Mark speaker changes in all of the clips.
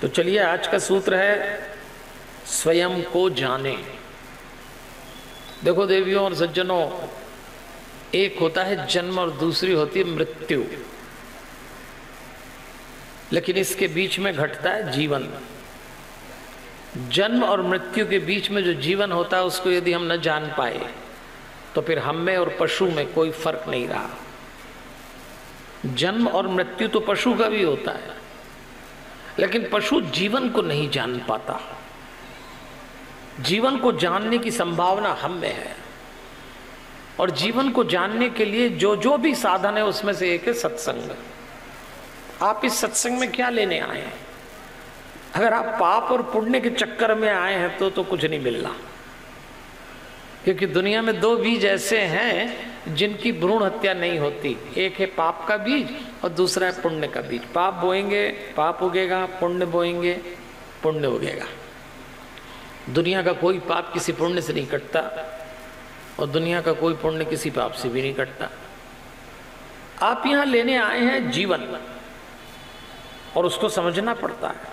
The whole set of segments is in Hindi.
Speaker 1: तो चलिए, आज का सूत्र है स्वयं को जाने। देखो देवियों और सज्जनों, एक होता है जन्म और दूसरी होती है मृत्यु, लेकिन इसके बीच में घटता है जीवन। जन्म और मृत्यु के बीच में जो जीवन होता है उसको यदि हम न जान पाए तो फिर हम में और पशु में कोई फर्क नहीं रहा। जन्म और मृत्यु तो पशु का भी होता है, लेकिन पशु जीवन को नहीं जान पाता। जीवन को जानने की संभावना हम में है, और जीवन को जानने के लिए जो जो भी साधन है उसमें से एक है सत्संग। आप इस सत्संग में क्या लेने आए हैं? अगर आप पाप और पुण्य के चक्कर में आए हैं तो कुछ नहीं मिलना, क्योंकि दुनिया में दो बीज ऐसे हैं जिनकी भ्रूण हत्या नहीं होती। एक है पाप का बीज और दूसरा है पुण्य का बीज। पाप बोएंगे पाप उगेगा, पुण्य बोएंगे पुण्य उगेगा। दुनिया का कोई पाप किसी पुण्य से नहीं कटता, और दुनिया का कोई पुण्य किसी पाप से भी नहीं कटता। आप यहां लेने आए हैं जीवन, और उसको समझना पड़ता है।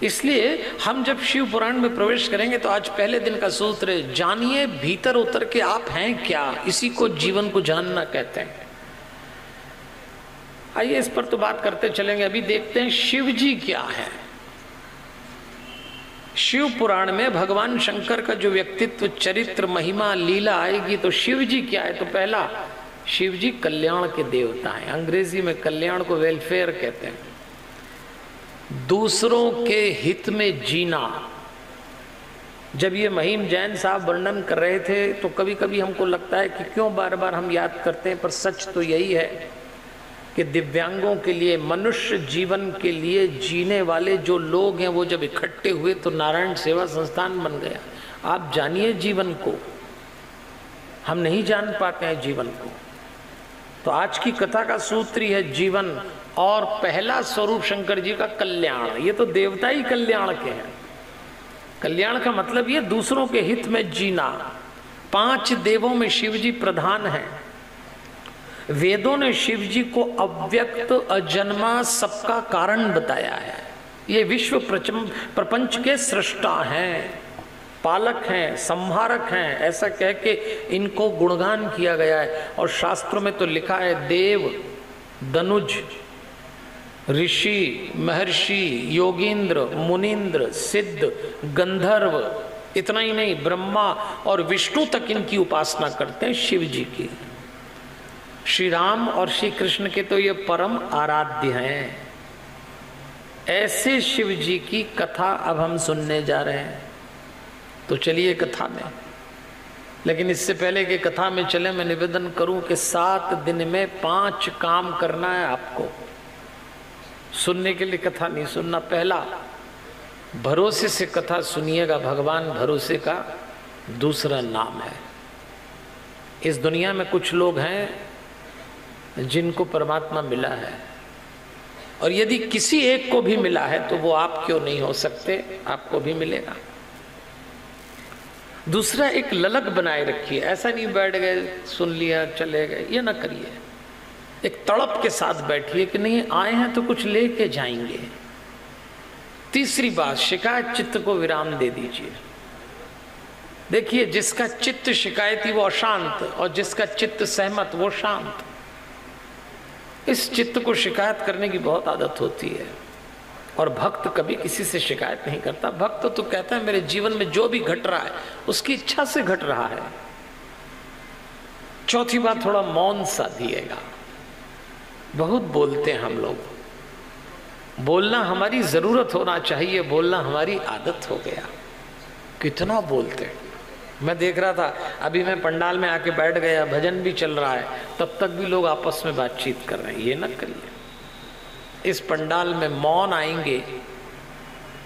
Speaker 1: इसलिए हम जब शिव पुराण में प्रवेश करेंगे तो आज पहले दिन का सूत्र है, जानिए भीतर उतर के आप हैं क्या। इसी को जीवन को जानना कहते हैं। आइए इस पर तो बात करते चलेंगे। अभी देखते हैं शिव जी क्या है। शिव पुराण में भगवान शंकर का जो व्यक्तित्व, चरित्र, महिमा, लीला आएगी तो शिव जी क्या है। तो पहला, शिव जी कल्याण के देवता हैं। अंग्रेजी में कल्याण को वेलफेयर कहते हैं। दूसरों के हित में जीना। जब ये महिम जैन साहब वर्णन कर रहे थे तो कभी कभी हमको लगता है कि क्यों बार बार हम याद करते हैं, पर सच तो यही है कि दिव्यांगों के लिए, मनुष्य जीवन के लिए जीने वाले जो लोग हैं वो जब इकट्ठे हुए तो नारायण सेवा संस्थान बन गया। आप जानिए जीवन को, हम नहीं जान पाते हैं जीवन को। तो आज की कथा का सूत्र ही है जीवन, और पहला स्वरूप शंकर जी का कल्याण। ये तो देवता ही कल्याण के हैं। कल्याण का मतलब ये दूसरों के हित में जीना। 5 देवों में शिव जी प्रधान हैं। वेदों ने शिव जी को अव्यक्त, अजन्मा, सबका कारण बताया है। ये विश्व प्रपंच के सृष्टा हैं, पालक हैं, संहारक हैं, ऐसा कह के इनको गुणगान किया गया है। और शास्त्रों में तो लिखा है देव, दनुज, ऋषि, महर्षि, योगींद्र, मुनींद्र, सिद्ध, गंधर्व, इतना ही नहीं, ब्रह्मा और विष्णु तक इनकी उपासना करते हैं शिव जी की। श्री राम और श्री कृष्ण के तो ये परम आराध्य हैं। ऐसे शिव जी की कथा अब हम सुनने जा रहे हैं। तो चलिए कथा में, लेकिन इससे पहले कि कथा में चले, मैं निवेदन करूं कि 7 दिन में 5 काम करना है आपको। सुनने के लिए कथा नहीं सुनना। पहला, भरोसे से कथा सुनिएगा। भगवान भरोसे का दूसरा नाम है। इस दुनिया में कुछ लोग हैं जिनको परमात्मा मिला है, और यदि किसी एक को भी मिला है तो वो आप क्यों नहीं हो सकते, आपको भी मिलेगा। दूसरा, एक ललक बनाए रखिए। ऐसा नहीं बैठ गए, सुन लिया, चले गए, ये ना करिए। एक तड़प के साथ बैठिए कि नहीं, आए हैं तो कुछ लेके जाएंगे। तीसरी बात, शिकायत चित्त को विराम दे दीजिए। देखिए, जिसका चित्त शिकायती वो अशांत, और जिसका चित्त सहमत वो शांत। इस चित्त को शिकायत करने की बहुत आदत होती है, और भक्त कभी किसी से शिकायत नहीं करता। भक्त तो कहता है मेरे जीवन में जो भी घट रहा है उसकी इच्छा से घट रहा है। चौथी बात, थोड़ा मौन सा दिएगा। बहुत बोलते हैं हम लोग। बोलना हमारी जरूरत होना चाहिए, बोलना हमारी आदत हो गया। कितना बोलते हैं। मैं देख रहा था, अभी मैं पंडाल में आके बैठ गया, भजन भी चल रहा है, तब तक भी लोग आपस में बातचीत कर रहे हैं। ये ना करिए। इस पंडाल में मौन आएंगे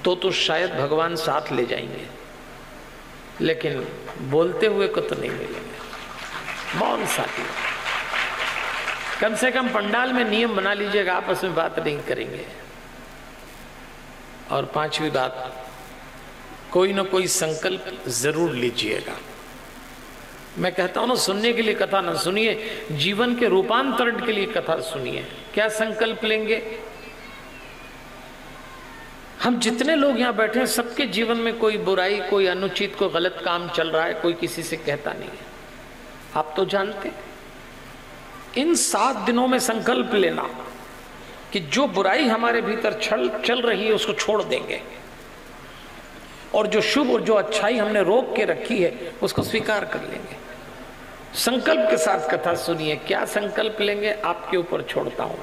Speaker 1: तो शायद भगवान साथ ले जाएंगे, लेकिन बोलते हुए को तो नहीं मिलेंगे। मौन साथी, कम से कम पंडाल में नियम बना लीजिएगा, आपस में बात नहीं करेंगे। और 5वीं बात, कोई ना कोई संकल्प जरूर लीजिएगा। मैं कहता हूं ना, सुनने के लिए कथा ना सुनिए, जीवन के रूपांतरण के लिए कथा सुनिए। क्या संकल्प लेंगे? हम जितने लोग यहाँ बैठे हैं सबके जीवन में कोई बुराई, कोई अनुचित, कोई गलत काम चल रहा है, कोई किसी से कहता नहीं है। आप तो जानते हैं। इन 7 दिनों में संकल्प लेना कि जो बुराई हमारे भीतर चल रही है उसको छोड़ देंगे, और जो शुभ और जो अच्छाई हमने रोक के रखी है उसको स्वीकार कर लेंगे। संकल्प के साथ कथा सुनिए। क्या संकल्प लेंगे आपके ऊपर छोड़ता हूं।